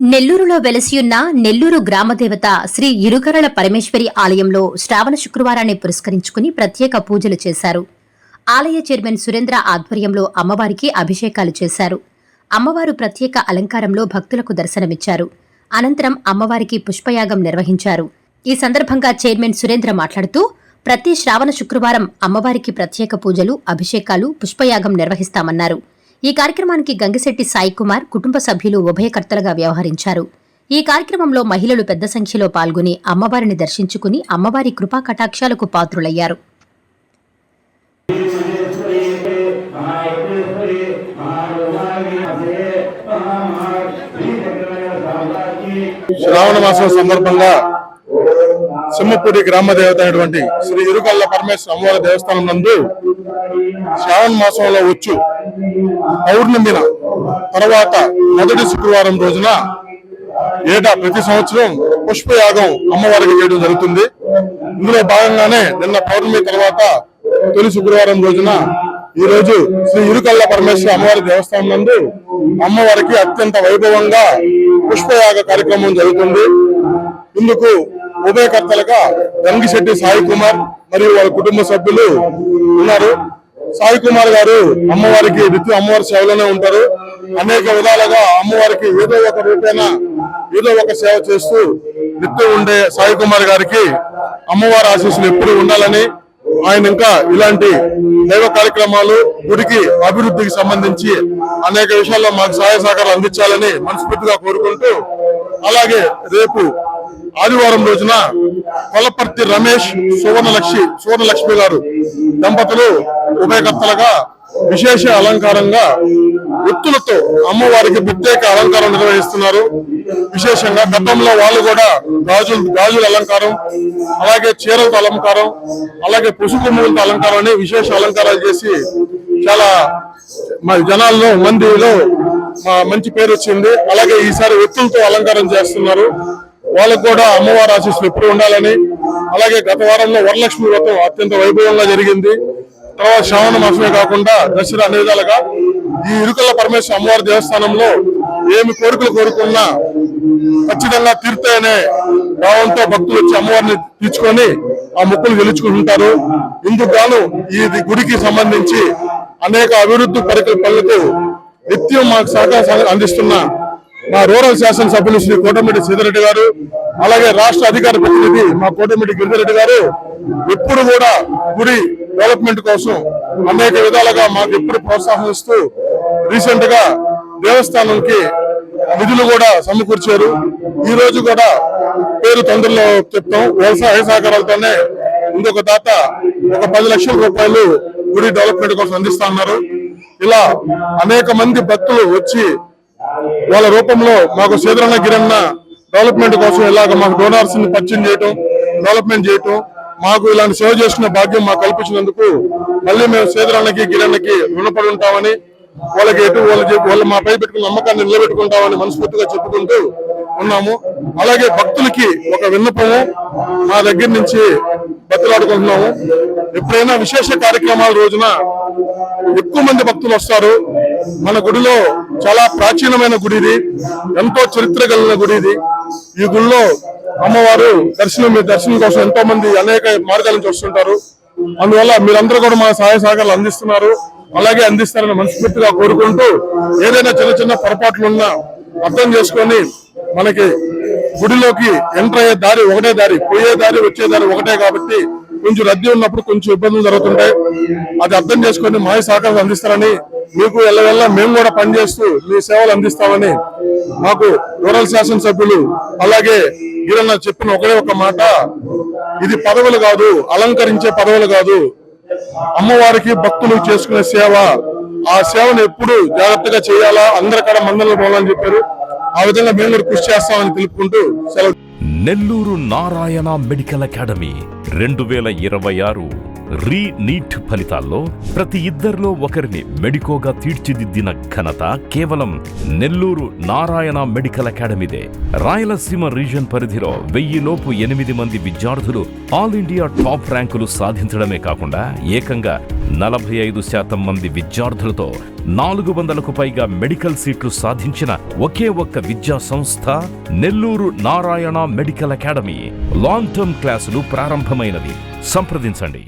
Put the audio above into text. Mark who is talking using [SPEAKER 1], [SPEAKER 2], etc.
[SPEAKER 1] నెల్లూరులో వెలసియున్న నెల్లూరు గ్రామదేవత శ్రీ ఇరుకరళ పరమేశ్వరి ఆలయంలో శ్రావణ శుక్రవారాన్ని పురస్కరించుకుని ప్రత్యేక పూజలు చేశారు. ఆలయ చైర్మన్ సురేంద్ర ఆధ్వర్యంలో అమ్మవారికి అభిషేకాలు చేశారు. అమ్మవారు ప్రత్యేక అలంకారంలో భక్తులకు దర్శనమిచ్చారు. అనంతరం అమ్మవారికి పుష్పయాగం నిర్వహించారు. ఈ సందర్భంగా చైర్మన్ సురేంద్ర మాట్లాడుతూ, ప్రతి శ్రావణ శుక్రవారం అమ్మవారికి ప్రత్యేక పూజలు, అభిషేకాలు, పుష్పయాగం నిర్వహిస్తామన్నారు. ఈ కార్యక్రమానికి గంగిశెట్టి సాయి కుమార్ కుటుంబ సభ్యులు ఉభయకర్తలుగా వ్యవహరించారు. ఈ కార్యక్రమంలో మహిళలు పెద్ద సంఖ్యలో పాల్గొని అమ్మవారిని దర్శించుకుని అమ్మవారి కృపా కటాక్షాలకు పాత్రులయ్యారు.
[SPEAKER 2] శ్రావణ మాసం సందర్భంగా సింహపూరి గ్రామ దేవత అయినటువంటి శ్రీ ఇరుకల్ల పరమేశ్వర అమ్మవారి దేవస్థానం నందు శ్రావణ మాసంలో వచ్చు పౌర్ణమిన తర్వాత మొదటి శుక్రవారం రోజున ఏటా ప్రతి సంవత్సరం పుష్పయాగం అమ్మవారికి చేయడం జరుగుతుంది. ఇందులో భాగంగానే నిన్న పౌర్ణమి తర్వాత తొలి శుక్రవారం రోజున ఈ రోజు శ్రీ ఇరుకల్ల పరమేశ్వర అమ్మవారి దేవస్థానం నందు అమ్మవారికి అత్యంత వైభవంగా పుష్పయాగ కార్యక్రమం జరుగుతుంది. ఇందుకు ఉభయకర్తలుగా గంగిశెట్టి సాయి కుమార్ మరియు వాళ్ళ కుటుంబ సభ్యులు ఉన్నారు. సాయి కుమార్ గారు అమ్మవారికి నిత్యం అమ్మవారి సేవలోనే ఉంటారు. అనేక విధాలుగా అమ్మవారికి ఏదో ఒక రూపేణ ఏదో ఒక సేవ చేస్తూ నిత్యం ఉండే సాయి కుమార్ గారికి అమ్మవారి ఆశీస్సులు ఎప్పుడు ఉండాలని, ఆయన ఇంకా ఇలాంటి దైవ కార్యక్రమాలు, గుడికి అభివృద్ధికి సంబంధించి అనేక విషయాల్లో మాకు సహాయ సహకారాలు అందించాలని మనస్ఫూర్తిగా కోరుకుంటూ, అలాగే రేపు ఆదివారం రోజున కొలపర్తి రమేష్ సువర్ణలక్ష్మి గారు దంపతులు ఉభయకర్తలుగా విశేష అలంకారంగా ఎత్తులతో అమ్మవారికి ప్రత్యేక అలంకారం నిర్వహిస్తున్నారు. విశేషంగా గతంలో వాళ్ళు కూడా గాజుల అలంకారం, అలాగే చీరలతో అలంకారం, అలాగే పసుపుములతో అలంకారం అని విశేష అలంకారాలు చేసి చాలా జనాల్లో మందిలో మంచి పేరు వచ్చింది. అలాగే ఈసారి ఎత్తులతో అలంకారం చేస్తున్నారు. వాళ్ళకు కూడా అమ్మవారి ఆశీస్సులు ఎప్పుడు ఉండాలని, అలాగే గత వారంలో వరలక్ష్మి వ్రతం అత్యంత వైభవంగా జరిగింది. తర్వాత శ్రావణ మాసమే కాకుండా దసరా అనే విధాలుగా ఈ ఇరుకల్ల పరమేశ్వర అమ్మవారి దేవస్థానంలో ఏమి కోరికలు కోరుకున్నా ఖచ్చితంగా తీరుతాయనే భావంతో భక్తులు వచ్చి అమ్మవారిని తీర్చుకొని ఆ మొక్కులు గెలుచుకుంటుంటారు. ఇందుకు గాను ఈ గుడికి సంబంధించి అనేక అభివృద్ధి పనులకు నిత్యం మాకు సహకారం అందిస్తున్న మా రూరల్ శాసనసభ్యులు శ్రీ కోటమిటి సీతారెడ్డి గారు, అలాగే రాష్ట్ర అధికార ప్రతినిధి మా కోటమిటి గిరిజరెడ్డి గారు ఎప్పుడు కూడా గుడి డెవలప్మెంట్ కోసం అనేక విధాలుగా మాకు ఎప్పుడు ప్రోత్సాహిస్తూ రీసెంట్ గా దేవస్థానానికి నిధులు కూడా సమకూర్చారు. ఈ రోజు కూడా పేరు తొందరలో చెప్తాం, వ్యవసాయ సహకారాలతోనే ఇంకొక దాత ఒక 10 లక్షల రూపాయలు గుడి డెవలప్మెంట్ కోసం అందిస్తా ఉన్నారు. ఇలా అనేక మంది భక్తులు వచ్చి వాళ్ళ రూపంలో మాకు సేదరన్న గిరన్న డెవలప్మెంట్ కోసం ఇలాగ మాకు డోనార్స్ ని పరిచయం చేయటం, డెవలప్మెంట్ చేయటం, మాకు ఇలాంటి సేవ చేసుకునే భాగ్యం మాకు కల్పించినందుకు మళ్ళీ మేము సేదరన్నకి గిరన్నకి రుణపడి ఉంటామని, వాళ్ళకి వాళ్ళు మాపై పెట్టుకున్న నమ్మకాన్ని నిలబెట్టుకుంటామని మనస్ఫూర్తిగా చెప్పుకుంటూ ఉన్నాము. అలాగే భక్తులకి ఒక విన్నపము మా దగ్గర నుంచి బతులాడుకుంటున్నాము. ఎప్పుడైనా విశేష కార్యక్రమాల రోజున ఎక్కువ మంది భక్తులు వస్తారు. మన గుడిలో చాలా ప్రాచీనమైన గుడి ఇది, ఎంతో చరిత్ర కలిగిన గుడి ఇది. ఈ గుడిలో అమ్మవారు దర్శనం కోసం ఎంతో మంది అనేక మార్గాల నుంచి వస్తుంటారు. అందువల్ల మీరందరూ కూడా మా సహాయ సహకారాలు అందిస్తున్నారు, అలాగే అందిస్తారని మనస్ఫూర్తిగా కోరుకుంటూ, ఏదైనా చిన్న చిన్న పొరపాట్లున్నా అర్థం చేసుకొని మనకి గుడిలోకి ఎంటర్ అయ్యే దారి ఒకటే దారి, పోయే దారి వచ్చే దారి ఒకటే కాబట్టి కొంచెం రద్దీ ఉన్నప్పుడు కొంచెం ఇబ్బందులు జరుగుతుంటాయి. అది అర్థం చేసుకొని మా సహకారం అందిస్తారని, మీకు ఎల్లవెల్లా మేము కూడా పనిచేస్తూ మీ సేవలు అందిస్తామని మాకు రూరల్ శాసనసభ్యులు అలాగే ఈయన చెప్పిన ఒకే ఒక మాట, ఇది పదవులు కాదు, అలంకరించే పదవులు కాదు, అమ్మవారికి భక్తులు చేసుకునే సేవ. ఆ సేవను ఎప్పుడు జాగ్రత్తగా చేయాలా, అందరికడ మందలు పోవాలని చెప్పారు. ఆ విధంగా మేము కూడా కృషి చేస్తామని తెలుపుకుంటూ సెలవు.
[SPEAKER 3] Nellore Narayana medical academy 2026 NEET ఫలితాల్లో ప్రతి ఇద్దరిలో ఒకరిని మెడికోగా తీర్చిదిద్దిన ఘనత కేవలం నెల్లూరు నారాయణ మెడికల్ అకాడమీదే. రాయలసీమ రీజన్ పరిధిలో 1000 లోపు 8 మంది విద్యార్థులు ఆల్ ఇండియా టాప్ ర్యాంకులు సాధించడమే కాకుండా ఏకంగా 45% మంది విద్యార్థులతో 400కు పైగా మెడికల్ సీట్లు సాధించిన ఒకే ఒక్క విద్యా సంస్థ Nellore Narayana medical academy. Long term క్లాసులు ప్రారంభమైనవి. సంప్రదించండి.